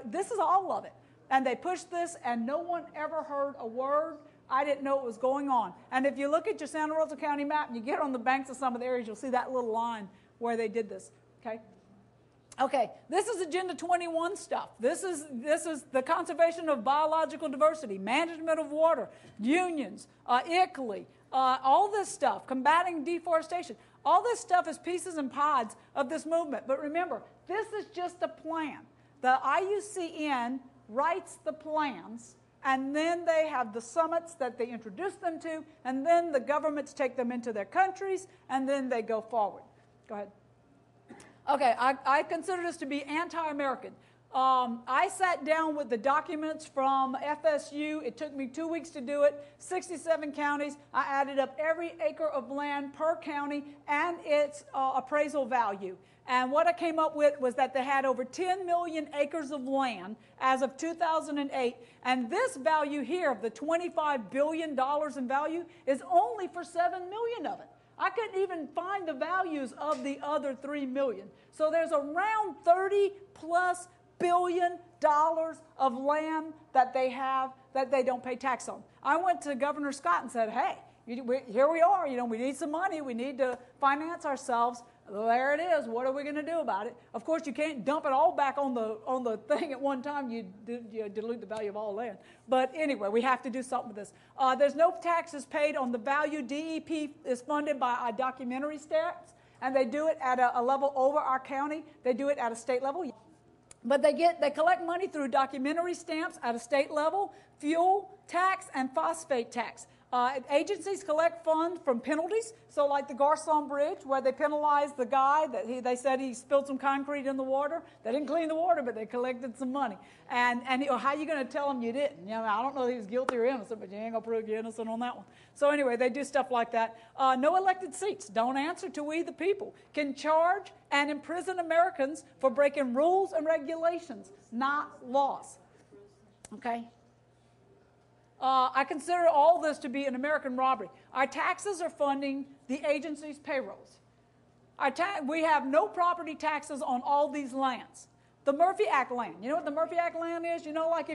Speaker 1: this is all of it. And they pushed this and no one ever heard a word. I didn't know what was going on. And if you look at your Santa Rosa County map and you get on the banks of some of the areas, you'll see that little line where they did this, okay? Okay, this is Agenda 21 stuff. This is the conservation of biological diversity, management of water, unions, Iucn, all this stuff, combating deforestation. All this stuff is pieces and pods of this movement. But remember, this is just a plan. The IUCN writes the plans, and then they have the summits that they introduce them to, and then the governments take them into their countries, and then they go forward. Go ahead. Okay, I consider this to be anti-American. I sat down with the documents from FSU. It took me 2 weeks to do it, 67 counties. I added up every acre of land per county and its appraisal value. And what I came up with was that they had over 10 million acres of land as of 2008. And this value here of the $25 billion in value is only for 7 million of it. I couldn't even find the values of the other 3 million. So there's around 30+ billion of land that they have that they don't pay tax on. I went to Governor Scott and said, hey, here we are, we need some money, we need to finance ourselves. There it is. What are we going to do about it? Of course, you can't dump it all back on the thing at one time. You dilute the value of all land. But anyway, we have to do something with this. There's no taxes paid on the value. DEP is funded by our documentary stamps, and they do it at a level over our county. They do it at a state level. But they collect money through documentary stamps at a state level, fuel tax, and phosphate tax. Agencies collect funds from penalties, so like the Garcon Bridge, where they penalized the guy that they said he spilled some concrete in the water. They didn't clean the water, but they collected some money. And how are you going to tell them you didn't? I don't know if he was guilty or innocent, but you ain't going to prove you're innocent on that one. So anyway, they do stuff like that. No elected seats. Don't answer to we the people. Can charge and imprison Americans for breaking rules and regulations, not laws. Okay? I consider all this to be an American robbery. Our taxes are funding the agency's payrolls. We have no property taxes on all these lands. The Murphy Act land. You know what the Murphy Act land is? Like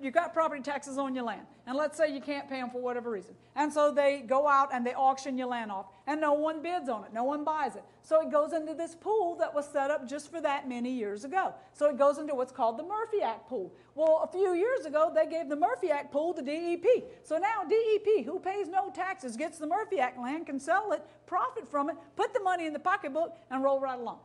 Speaker 1: you got property taxes on your land, and let's say you can't pay them for whatever reason, and so they go out and they auction your land off, and no one bids on it, no one buys it, so it goes into this pool that was set up just for that many years ago. So it goes into what's called the Murphy Act pool. Well, a few years ago they gave the Murphy Act pool to DEP. So now DEP, who pays no taxes, gets the Murphy Act land, can sell it, profit from it, put the money in the pocketbook, and roll right along.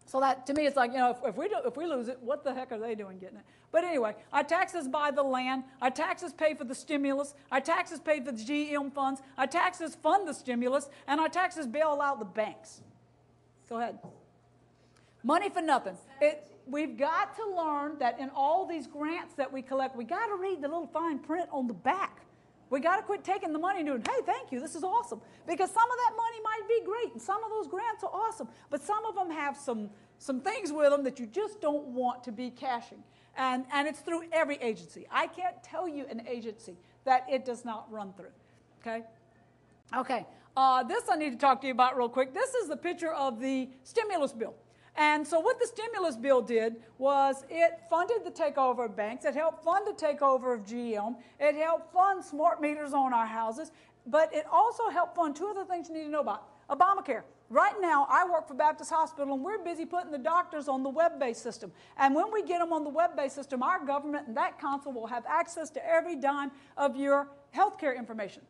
Speaker 1: So that, to me, it's like, if we lose it, what the heck are they doing getting it? But anyway, our taxes buy the land. Our taxes pay for the stimulus. Our taxes pay for the GM funds. Our taxes fund the stimulus. And our taxes bail out the banks. Go ahead. Money for nothing. We've got to learn that in all these grants that we collect, we got to read the little fine print on the back. We got to quit taking the money and doing, hey, thank you, this is awesome. Because some of that money might be great, and some of those grants are awesome, but some of them have some things with them that you just don't want to be cashing. And it's through every agency. I can't tell you an agency that it does not run through, okay? Okay, this I need to talk to you about real quick. This is the picture of the stimulus bill. And so what the stimulus bill did was it funded the takeover of banks. It helped fund the takeover of GM. It helped fund smart meters on our houses. but it also helped fund two other things you need to know about. Obamacare. Right now, I work for Baptist Hospital, and we're busy putting the doctors on the web-based system. And when we get them on the web-based system, our government and that council will have access to every dime of your health care information.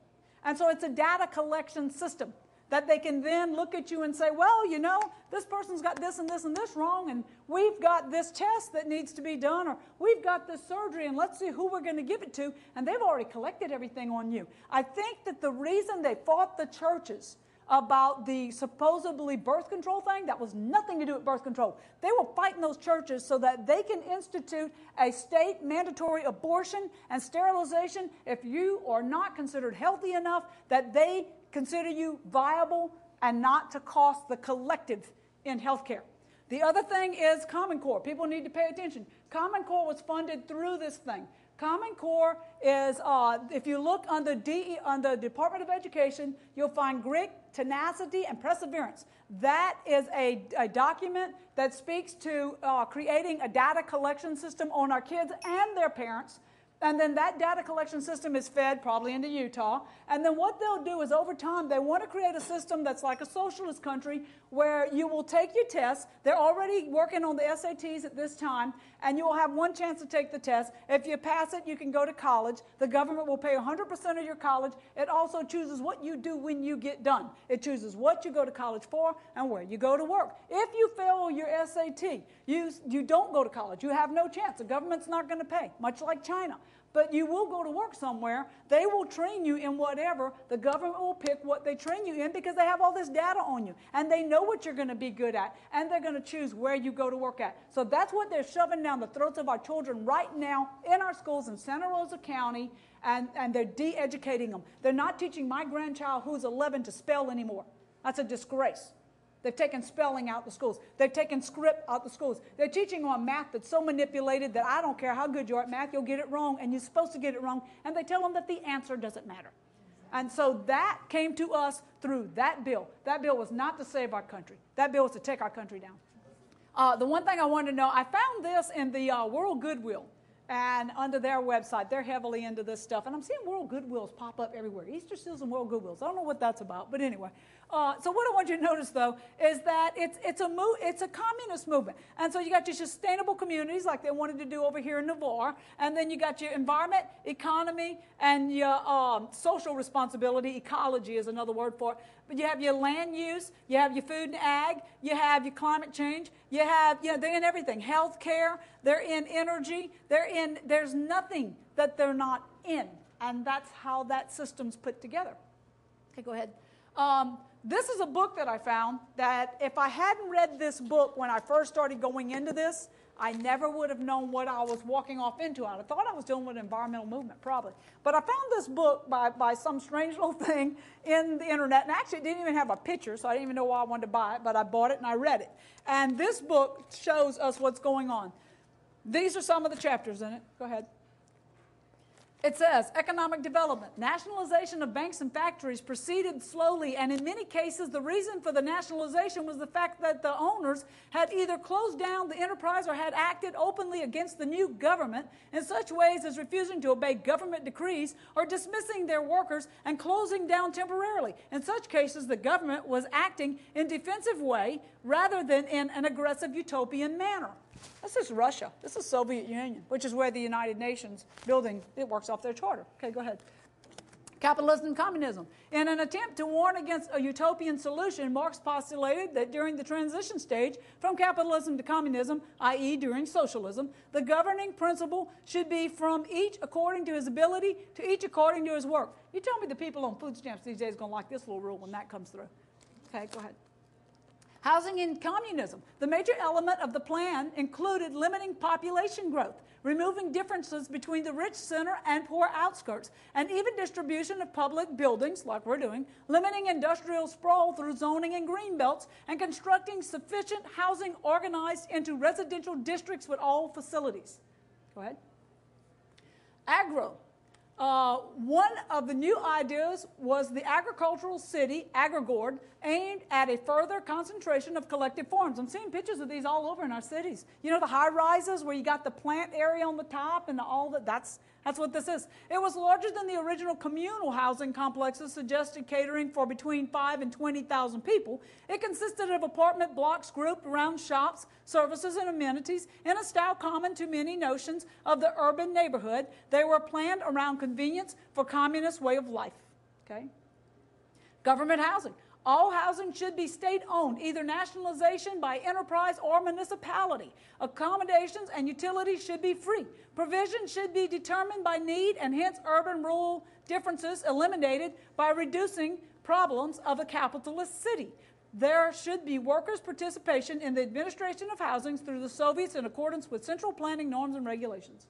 Speaker 1: And so it's a data collection system that they can then look at you and say, well, you know, this person's got this and this and this wrong, and we've got this test that needs to be done, or we've got this surgery, and let's see who we're going to give it to. And they've already collected everything on you. I think that the reason they fought the churches about the supposedly birth control thing, that was nothing to do with birth control. They were fighting those churches so that they can institute a state mandatory abortion and sterilization if you are not considered healthy enough that they consider you viable and not to cost the collective in healthcare. The other thing is Common Core. People need to pay attention. Common Core was funded through this thing. Common Core is, if you look on the Department of Education, you'll find grit, tenacity, and perseverance. That is a document that speaks to creating a data collection system on our kids and their parents. And then that data collection system is fed probably into Utah. And then what they'll do is over time, they want to create a system that's like a socialist country where you will take your tests. They're already working on the SATs at this time, and you will have one chance to take the test. If you pass it, you can go to college. The government will pay 100% of your college. It also chooses what you do when you get done. It chooses what you go to college for and where you go to work. If you fail your SAT, you don't go to college. You have no chance. The government's not going to pay, much like China. But you will go to work somewhere. They will train you in whatever. The government will pick what they train you in because they have all this data on you. And they know what you're going to be good at. And they're going to choose where you go to work at. So that's what they're shoving down the throats of our children right now in our schools in Santa Rosa County. And they're de-educating them. They're not teaching my grandchild who's 11 to spell anymore. That's a disgrace. They've taken spelling out the schools. They've taken script out the schools. They're teaching on math that's so manipulated that I don't care how good you are at math, you'll get it wrong, and you're supposed to get it wrong, and they tell them that the answer doesn't matter. And so that came to us through that bill. That bill was not to save our country. That bill was to take our country down. The one thing I wanted to know, I found this in the World Goodwill. And under their website, they're heavily into this stuff. And I'm seeing World Goodwills pop up everywhere. Easter seals and World Goodwills. I don't know what that's about, but anyway. So what I want you to notice, though, is that it's a communist movement. And so you got your sustainable communities like they wanted to do over here in Navarre. And then you got your environment, economy, and your social responsibility. Ecology is another word for it. But you have your land use, you have your food and ag, you have your climate change, you have, they're in everything. Health care, they're in energy, there's nothing that they're not in. And that's how that system's put together. Okay, go ahead. This is a book that I found that if I hadn't read this book when I first started going into this, I never would have known what I was walking off into. I thought I was dealing with an environmental movement, probably. But I found this book by some strange little thing in the internet. And actually, it didn't even have a picture, so I didn't even know why I wanted to buy it. But I bought it and I read it. And this book shows us what's going on. These are some of the chapters in it. Go ahead. It says, economic development. Nationalization of banks and factories proceeded slowly, and in many cases, the reason for the nationalization was the fact that the owners had either closed down the enterprise or had acted openly against the new government in such ways as refusing to obey government decrees or dismissing their workers and closing down temporarily. In such cases, the government was acting in a defensive way rather than in an aggressive utopian manner. This is Russia. This is Soviet Union, which is where the United Nations building, it works off their charter. Okay, go ahead. Capitalism and communism. In an attempt to warn against a utopian solution, Marx postulated that during the transition stage from capitalism to communism, i.e. during socialism, the governing principle should be from each according to his ability to each according to his work. You tell me the people on food stamps these days are going to like this little rule when that comes through. Okay, go ahead. Housing in communism. The major element of the plan included limiting population growth, removing differences between the rich center and poor outskirts, and even distribution of public buildings, like we're doing, limiting industrial sprawl through zoning and green belts, and constructing sufficient housing organized into residential districts with all facilities. Go ahead. Agro. One of the new ideas was the agricultural city, Agrigord, aimed at a further concentration of collective farms. I'm seeing pictures of these all over in our cities. You know, the high rises where you got the plant area on the top and all that. That's what this is. It was larger than the original communal housing complexes, suggested catering for between 5,000 and 20,000 people. It consisted of apartment blocks grouped around shops, services, and amenities in a style common to many notions of the urban neighborhood. They were planned around convenience for communist way of life. Okay? Government housing. All housing should be state-owned, either nationalization by enterprise or municipality. Accommodations and utilities should be free. Provision should be determined by need, and hence urban-rural differences eliminated by reducing problems of a capitalist city. There should be workers' participation in the administration of housings through the Soviets in accordance with central planning norms and regulations.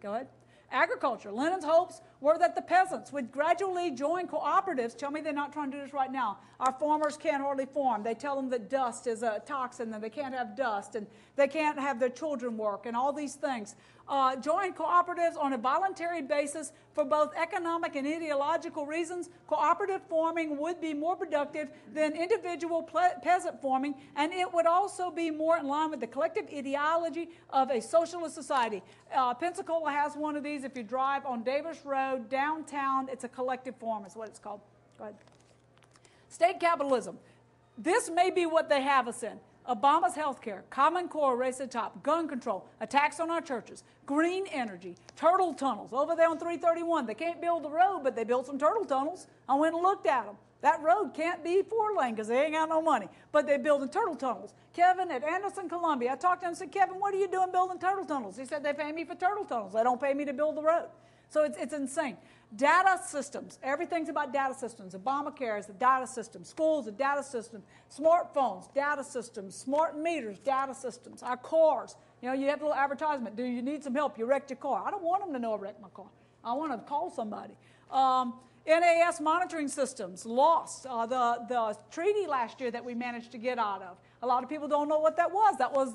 Speaker 1: Go ahead. Agriculture. Lenin's hopes were that the peasants would gradually join cooperatives. Tell me they're not trying to do this right now. Our farmers can't hardly farm. They tell them that dust is a toxin, and they can't have dust, and they can't have their children work, and all these things. Join cooperatives on a voluntary basis for both economic and ideological reasons. Cooperative farming would be more productive than individual peasant farming, and it would also be more in line with the collective ideology of a socialist society. Pensacola has one of these. If you drive on Davis Road, downtown, it's a collective farm is what it's called. Go ahead. State capitalism. This may be what they have us in. Obama's health care, Common Core race to the top, gun control, attacks on our churches, green energy, turtle tunnels. Over there on 331, they can't build the road, but they built some turtle tunnels. I went and looked at them. That road can't be 4-lane because they ain't got no money, but they're building turtle tunnels. Kevin at Anderson, Columbia, I talked to him and said, Kevin, what are you doing building turtle tunnels? He said, they pay me for turtle tunnels. They don't pay me to build the road. So it's insane. Data systems. Everything's about data systems. Obamacare is a data system. Schools, a data system. Smartphones, data systems. Smart meters, data systems. Our cars. You know, you have a little advertisement. Do you need some help? You wrecked your car. I don't want them to know I wrecked my car. I want to call somebody. NAS monitoring systems, lost. The treaty last year that we managed to get out of. A lot of people don't know what that was. That was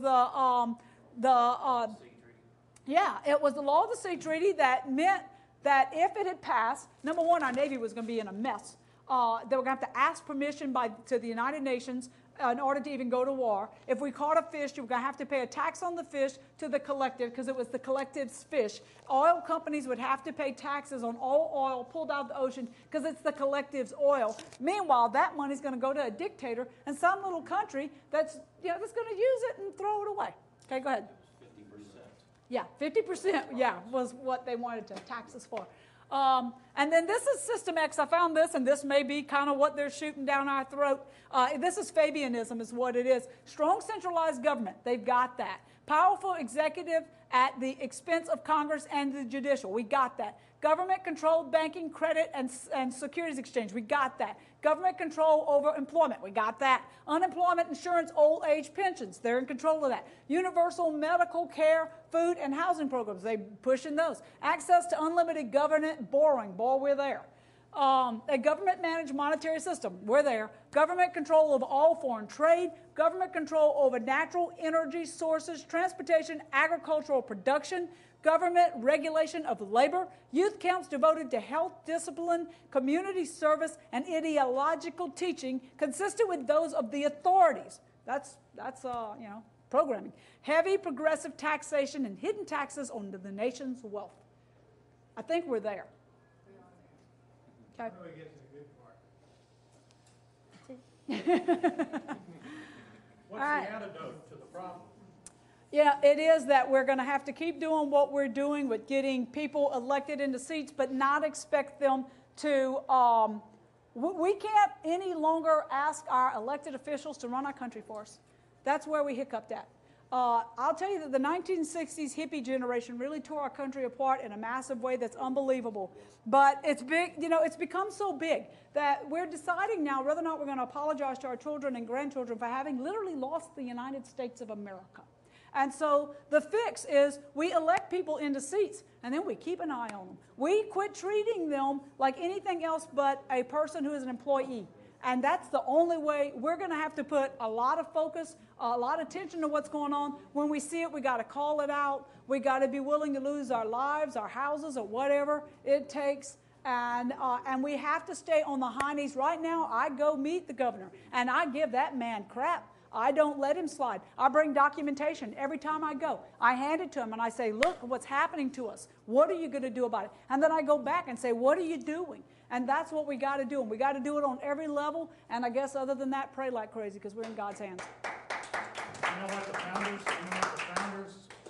Speaker 1: it was the Law of the Sea Treaty that meant that if it had passed, number one, our Navy was going to be in a mess. They were going to have to ask permission to the United Nations in order to even go to war. If we caught a fish, you were going to have to pay a tax on the fish to the collective because it was the collective's fish. Oil companies would have to pay taxes on all oil pulled out of the ocean because it's the collective's oil. Meanwhile, that money's going to go to a dictator and some little country that's going to use it and throw it away. Okay, go ahead.
Speaker 2: 50%.
Speaker 1: Yeah, 50%, was what they wanted to tax us for. And then this is System X. I found this, and this may be kind of what they're shooting down our throat. This is Fabianism is what it is. Strong centralized government. They've got that. Powerful executive at the expense of Congress and the judicial. We got that. Government-controlled banking, credit, and securities exchange. We got that. Government control over employment. We got that. Unemployment insurance, old age pensions. They're in control of that. Universal medical care, food, and housing programs. They're pushing those. Access to unlimited government, boring. Boy, we're there. A government-managed monetary system. We're there. Government control over all foreign trade. Government control over natural energy sources, transportation, agricultural production. Government regulation of labor. Youth camps devoted to health, discipline, community service, and ideological teaching, consistent with those of the authorities. That's programming. Heavy progressive taxation and hidden taxes on the nation's wealth. I think we're there. Okay.
Speaker 3: How do we get to the good part? What's the antidote to the problem?
Speaker 1: Yeah, it is that we're going to have to keep doing what we're doing with getting people elected into seats, but not expect them to, we can't any longer ask our elected officials to run our country for us. That's where we hiccuped at. I'll tell you that the 1960s hippie generation really tore our country apart in a massive way that's unbelievable. But it's big, it's become so big that we're deciding now whether or not we're going to apologize to our children and grandchildren for having literally lost the United States of America. And so the fix is we elect people into seats, and then we keep an eye on them. We quit treating them like anything else but a person who is an employee. And that's the only way. We're going to have to put a lot of focus, a lot of attention to what's going on. When we see it, we got to call it out. We got to be willing to lose our lives, our houses, or whatever it takes. And we have to stay on the high knees. Right now, I go meet the governor, and I give that man crap. I don't let him slide. I bring documentation every time I go. I hand it to him, and I say, look what's happening to us. What are you going to do about it? And then I go back and say, what are you doing? And that's what we got to do. And we got to do it on every level. And I guess other than that, pray like crazy, because we're in God's hands.
Speaker 3: You know what the founders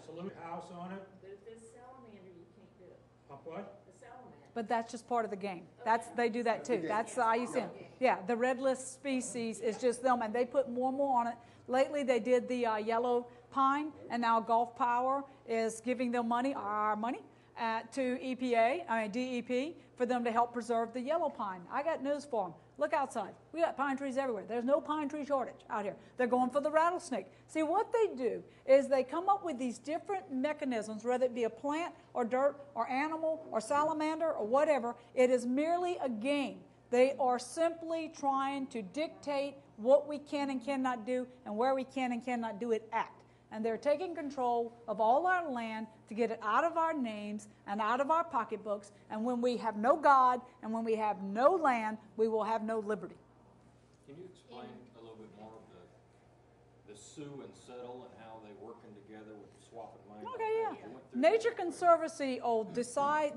Speaker 3: salute house on it?
Speaker 2: But if there's salamander, you can't do it.
Speaker 3: What?
Speaker 2: The salamander.
Speaker 1: But that's just part of the game. They do that too. That's the IUCN. Yeah, the red list species is just them, and they put more and more on it. Lately, they did the yellow pine, and now Gulf Power is giving them money, our money, to DEP, for them to help preserve the yellow pine. I got news for them. Look outside. We got pine trees everywhere. There's no pine tree shortage out here. They're going for the rattlesnake. See, what they do is they come up with these different mechanisms, whether it be a plant or dirt or animal or salamander or whatever. It is merely a game. They are simply trying to dictate what we can and cannot do and where we can and cannot do it at. And they're taking control of all our land to get it out of our names and out of our pocketbooks. And when we have no God and when we have no land, we will have no liberty.
Speaker 4: Can you explain a little bit more of the sue and settle and how they're working together with the swapping land?
Speaker 1: Okay, yeah. Nature Conservancy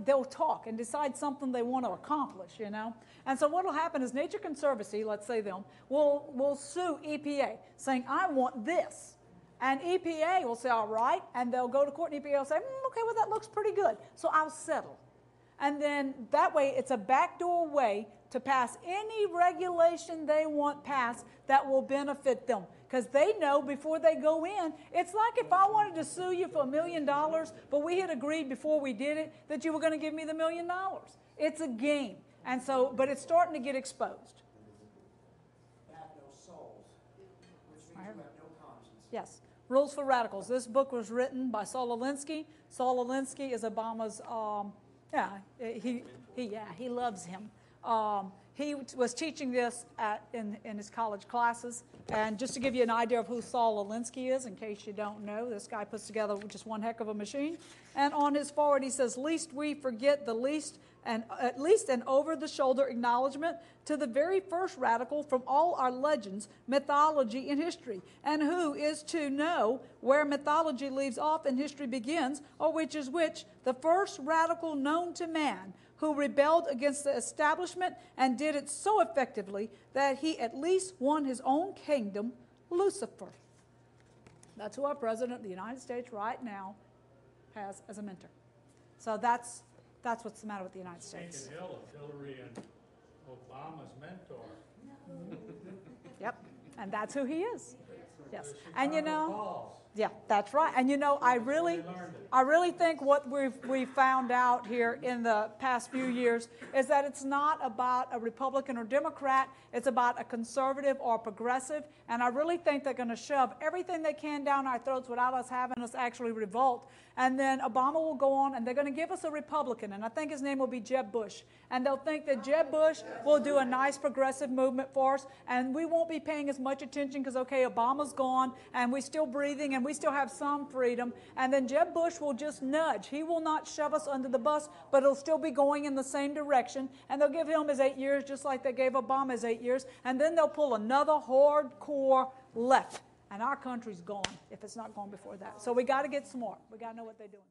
Speaker 1: they'll talk and decide something they want to accomplish, you know. And so what will happen is Nature Conservancy, let's say them, will sue EPA saying, I want this. And EPA will say, all right, and they'll go to court, and EPA will say, okay, well, that looks pretty good, so I'll settle. And then that way, it's a backdoor way to pass any regulation they want passed that will benefit them. Because they know before they go in, it's like if I wanted to sue you for $1 million, but we had agreed before we did it that you were going to give me the $1 million. It's a game. And so, but it's starting to get exposed.
Speaker 5: Have no souls, which means you have no conscience.
Speaker 1: Yes. Rules for Radicals. This book was written by Follis-Lengyel. Follis-Lengyel is Obama's, he loves him. He was teaching this in his college classes. And just to give you an idea of who Follis-Lengyel is, in case you don't know, this guy puts together just one heck of a machine. And on his foreword, he says, "Least we forget the least, and at least an over-the-shoulder acknowledgement to the very first radical from all our legends, mythology, and history, and who is to know where mythology leaves off and history begins, or which is which, the first radical known to man, who rebelled against the establishment and did it so effectively that he at least won his own kingdom, Lucifer." That's who our President of the United States right now has as a mentor. So that's what's the matter with the United States.
Speaker 3: Taking ill of Hillary and Obama's mentor.
Speaker 1: Yep, and that's who he is. Yes,
Speaker 3: Chicago
Speaker 1: and you know,
Speaker 3: Falls.
Speaker 1: yeah, that's right. And you know, I really think what we found out here in the past few years is that it's not about a Republican or Democrat. It's about a conservative or a progressive. And I really think they're going to shove everything they can down our throats without us having us actually revolt. And then Obama will go on, and they're going to give us a Republican, and I think his name will be Jeb Bush. And they'll think that Jeb Bush will do a nice progressive movement for us, and we won't be paying as much attention because, okay, Obama's gone, and we're still breathing, and we still have some freedom. And then Jeb Bush will just nudge. He will not shove us under the bus, but it'll still be going in the same direction. And they'll give him his 8 years just like they gave Obama his 8 years. And then they'll pull another hardcore left. And our country's gone if it's not gone before that. So we got to get smart. We got to know what they're doing.